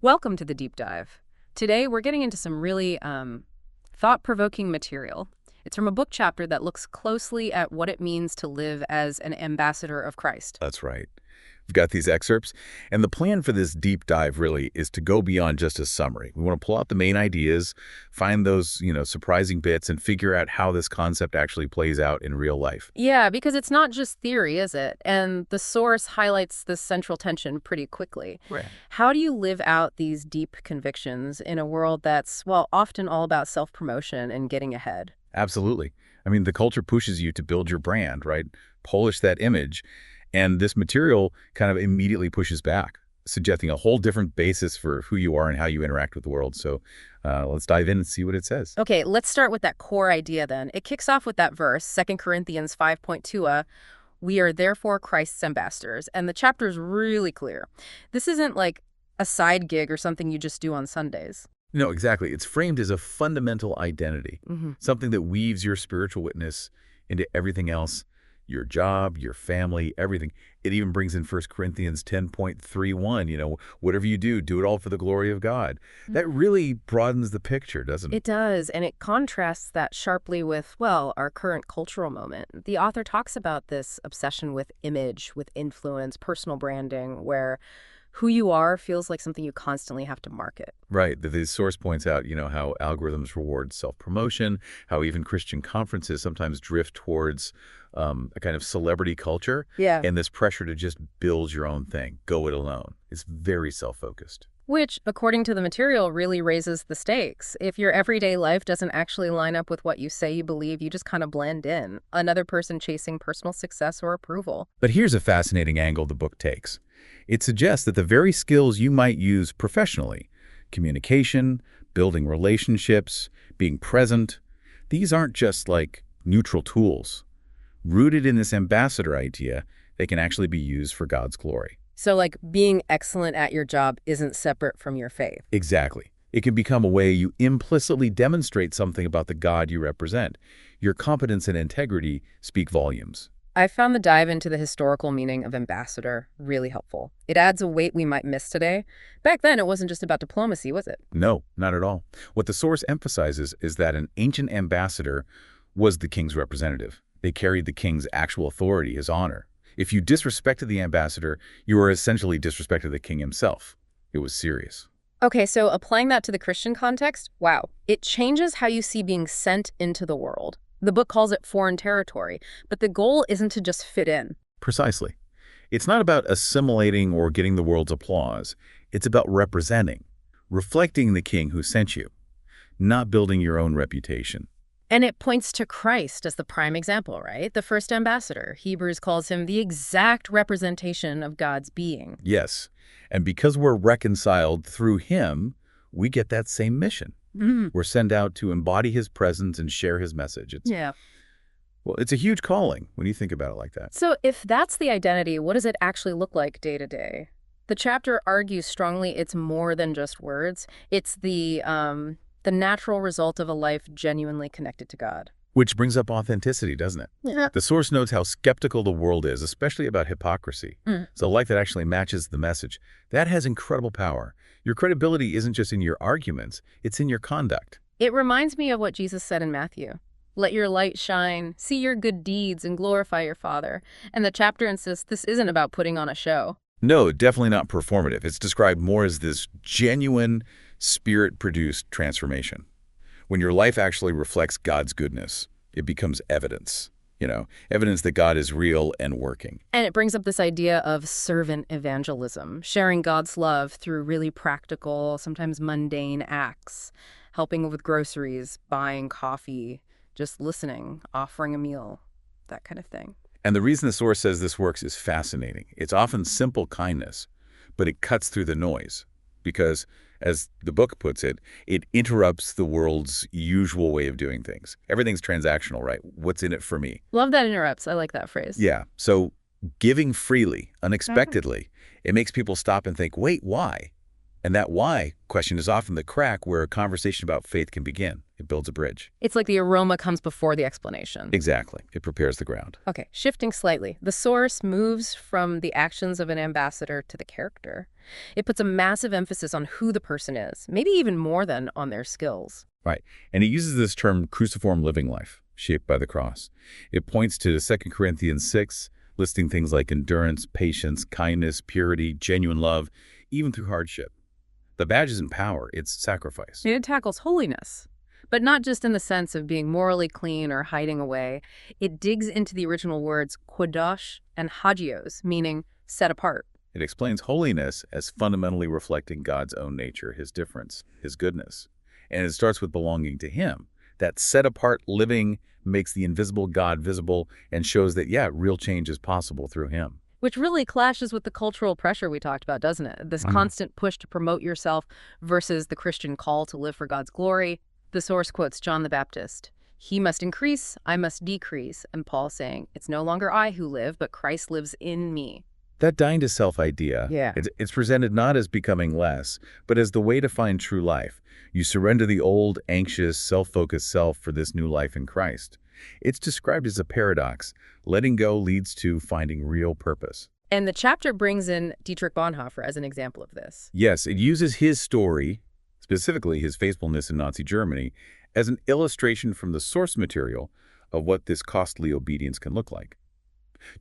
Welcome to the deep dive. Today we're getting into some really thought-provoking material. It's from a book chapter that looks closely at what it means to live as an ambassador of Christ. That's right. We've got these excerpts, and the plan for this deep dive really is to go beyond just a summary. We want to pull out the main ideas, find those, surprising bits, and figure out how this concept actually plays out in real life. Yeah, because it's not just theory, is it? And the source highlights this central tension pretty quickly. Right. How do you live out these deep convictions in a world that's, well, often all about self-promotion and getting ahead? Absolutely. I mean, the culture pushes you to build your brand, right? Polish that image. And this material kind of immediately pushes back, suggesting a whole different basis for who you are and how you interact with the world. So let's dive in and see what it says. Okay, let's start with that core idea then. It kicks off with that verse, 2 Corinthians 5:2, we are therefore Christ's ambassadors. And the chapter is really clear. This isn't like a side gig or something you just do on Sundays. No, exactly. It's framed as a fundamental identity, something that weaves your spiritual witness into everything else. Your job, your family, everything. It even brings in 1 Corinthians 10.31, whatever you do, do it all for the glory of God. That really broadens the picture, doesn't it? It does, and it contrasts that sharply with, well, our current cultural moment. The author talks about this obsession with image, with influence, personal branding, where who you are feels like something you constantly have to market. Right. The source points out, how algorithms reward self-promotion, how even Christian conferences sometimes drift towards a kind of celebrity culture. Yeah. And this pressure to just build your own thing, go it alone. It's very self-focused. Which, according to the material, really raises the stakes. If your everyday life doesn't actually line up with what you say you believe, you just kind of blend in. Another person chasing personal success or approval. But here's a fascinating angle the book takes. It suggests that the very skills you might use professionally, communication, building relationships, being present, these aren't just like neutral tools. Rooted in this ambassador idea, they can actually be used for God's glory. So like being excellent at your job isn't separate from your faith. Exactly. It can become a way you implicitly demonstrate something about the God you represent. Your competence and integrity speak volumes. I found the dive into the historical meaning of ambassador really helpful. It adds a weight we might miss today. Back then, it wasn't just about diplomacy, was it? No, not at all. What the source emphasizes is that an ancient ambassador was the king's representative. They carried the king's actual authority, his honor. If you disrespected the ambassador, you were essentially disrespecting the king himself. It was serious. Okay, so applying that to the Christian context, wow. It changes how you see being sent into the world. The book calls it foreign territory, but the goal isn't to just fit in. Precisely. It's not about assimilating or getting the world's applause. It's about representing, reflecting the king who sent you, not building your own reputation. And it points to Christ as the prime example, right? The first ambassador. Hebrews calls him the exact representation of God's being. Yes, and because we're reconciled through him, we get that same mission. We're sent out to embody his presence and share his message. Well, it's a huge calling when you think about it like that. So if that's the identity, what does it actually look like day to day? The chapter argues strongly it's more than just words. It's the natural result of a life genuinely connected to God. Which brings up authenticity, doesn't it? Yeah. The source notes how skeptical the world is, especially about hypocrisy. So a life that actually matches the message, that has incredible power. Your credibility isn't just in your arguments, it's in your conduct. It reminds me of what Jesus said in Matthew. Let your light shine, see your good deeds, and glorify your Father. And the chapter insists this isn't about putting on a show. No, definitely not performative. It's described more as this genuine, spirit-produced transformation. When your life actually reflects God's goodness, it becomes evidence. Evidence that God is real and working. And it brings up this idea of servant evangelism, sharing God's love through really practical, sometimes mundane acts, helping with groceries, buying coffee, just listening, offering a meal, that kind of thing. And the reason the source says this works is fascinating. It's often simple kindness, but it cuts through the noise because, as the book puts it, it interrupts the world's usual way of doing things. Everything's transactional, right? What's in it for me? Love that interrupts. I like that phrase. Yeah. So giving freely, unexpectedly, it makes people stop and think, wait, why? And that why question is often the crack where a conversation about faith can begin. It builds a bridge. It's like the aroma comes before the explanation. Exactly. It prepares the ground. Okay, shifting slightly. The source moves from the actions of an ambassador to the character. It puts a massive emphasis on who the person is, maybe even more than on their skills. Right. And he uses this term cruciform living life, shaped by the cross. It points to 2 Corinthians 6, listing things like endurance, patience, kindness, purity, genuine love, even through hardship. The badge isn't power, it's sacrifice. It tackles holiness, but not just in the sense of being morally clean or hiding away. It digs into the original words kodosh and hagios, meaning set apart. It explains holiness as fundamentally reflecting God's own nature, his difference, his goodness. And it starts with belonging to him. That set-apart living makes the invisible God visible and shows that, yeah, real change is possible through him. Which really clashes with the cultural pressure we talked about, doesn't it? This constant push to promote yourself versus the Christian call to live for God's glory. The source quotes John the Baptist. He must increase, I must decrease. And Paul saying, it's no longer I who live, but Christ lives in me. That dying to self idea, Yeah. it's presented not as becoming less, but as the way to find true life. You surrender the old, anxious, self-focused self for this new life in Christ. It's described as a paradox. Letting go leads to finding real purpose. And the chapter brings in Dietrich Bonhoeffer as an example of this. Yes, it uses his story, specifically his faithfulness in Nazi Germany, as an illustration from the source material of what this costly obedience can look like.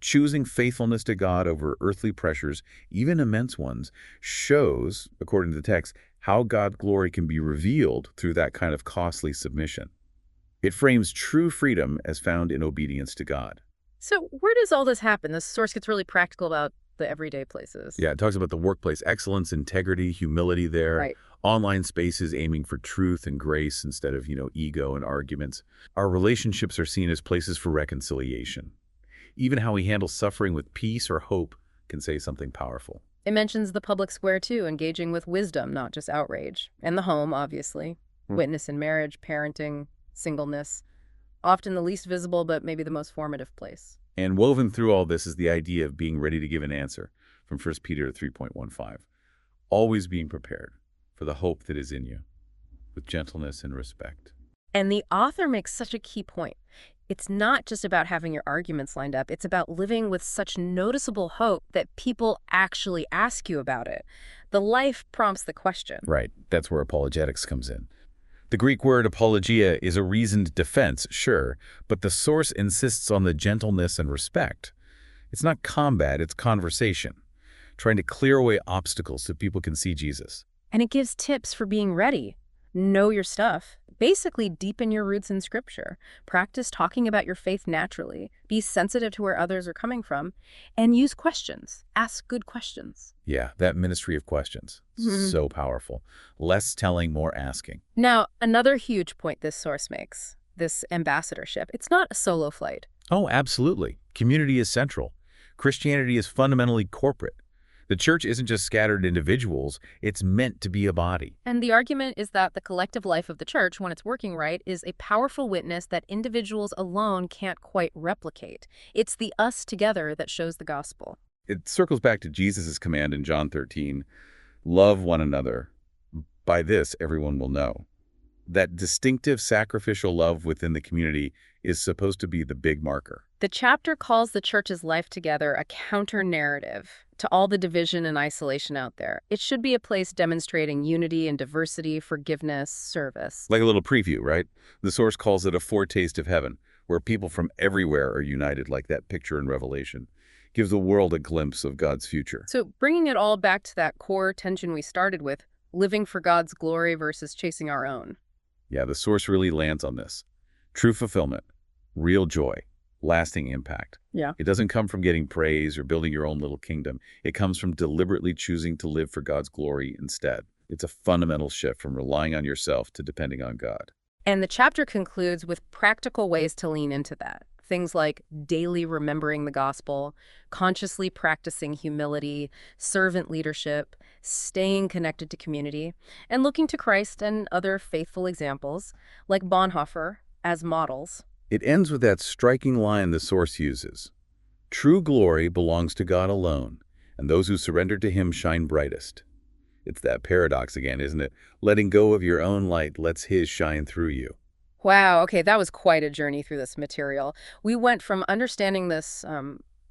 Choosing faithfulness to God over earthly pressures, even immense ones, shows, according to the text, how God's glory can be revealed through that kind of costly submission. It frames true freedom as found in obedience to God. So where does all this happen? The source gets really practical about the everyday places. Yeah, it talks about the workplace excellence, integrity, humility there. Right. Online spaces aiming for truth and grace instead of, ego and arguments. Our relationships are seen as places for reconciliation. Even how we handle suffering with peace or hope can say something powerful. It mentions the public square, too, engaging with wisdom, not just outrage. And the home, obviously. Witness in marriage, parenting, singleness. Often the least visible, but maybe the most formative place. And woven through all this is the idea of being ready to give an answer from 1 Peter 3.15. Always being prepared for the hope that is in you, with gentleness and respect. And the author makes such a key point. It's not just about having your arguments lined up. It's about living with such noticeable hope that people actually ask you about it. The life prompts the question. Right. That's where apologetics comes in. The Greek word apologia is a reasoned defense, sure, but the source insists on the gentleness and respect. It's not combat, it's conversation, trying to clear away obstacles so people can see Jesus. And it gives tips for being ready. Know your stuff. Basically, deepen your roots in Scripture. Practice talking about your faith naturally. Be sensitive to where others are coming from. And use questions. Ask good questions. Yeah, that ministry of questions. So powerful. Less telling, more asking. Now, another huge point this source makes, this ambassadorship, it's not a solo flight. Oh, absolutely. Community is central. Christianity is fundamentally corporate. The church isn't just scattered individuals, it's meant to be a body. And the argument is that the collective life of the church, when it's working right, is a powerful witness that individuals alone can't quite replicate. It's the us together that shows the gospel. It circles back to Jesus' command in John 13, love one another. By this, everyone will know. That distinctive sacrificial love within the community is supposed to be the big marker. The chapter calls the church's life together a counter-narrative to all the division and isolation out there. It should be a place demonstrating unity and diversity, forgiveness, service. Like a little preview, right? The source calls it a foretaste of heaven, where people from everywhere are united like that picture in Revelation. Gives the world a glimpse of God's future. So bringing it all back to that core tension we started with, living for God's glory versus chasing our own. Yeah, the source really lands on this. True fulfillment, real joy, lasting impact. Yeah. It doesn't come from getting praise or building your own little kingdom. It comes from deliberately choosing to live for God's glory instead. It's a fundamental shift from relying on yourself to depending on God. And the chapter concludes with practical ways to lean into that. Things like daily remembering the gospel, consciously practicing humility, servant leadership, staying connected to community, and looking to Christ and other faithful examples, like Bonhoeffer, as models. It ends with that striking line the source uses. True glory belongs to God alone, and those who surrender to him shine brightest. It's that paradox again, isn't it? Letting go of your own light lets his shine through you. Wow, okay, that was quite a journey through this material. We went from understanding this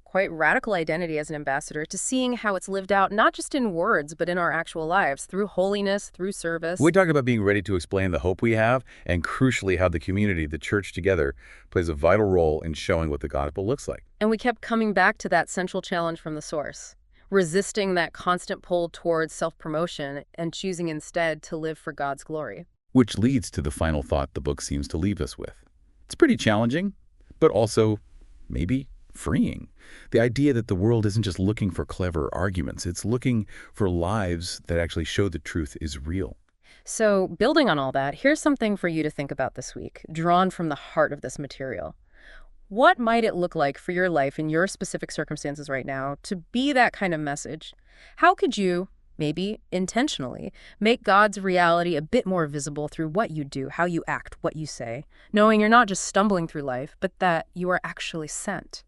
quite radical identity as an ambassador to seeing how it's lived out not just in words, but in our actual lives, through holiness, through We service. talked about being ready to explain the hope we have, and crucially, how the community, the church together, plays a vital role in showing what the gospel looks like. And we kept coming back to that central challenge from the source, resisting that constant pull towards self-promotion and choosing instead to live for God's glory. Which leads to the final thought the book seems to leave us with. It's pretty challenging, but also maybe freeing. The idea that the world isn't just looking for clever arguments, it's looking for lives that actually show the truth is real. So, building on all that, here's something for you to think about this week, drawn from the heart of this material. What might it look like for your life in your specific circumstances right now to be that kind of message? How could you, maybe intentionally, make God's reality a bit more visible through what you do, how you act, what you say, knowing you're not just stumbling through life, but that you are actually sent?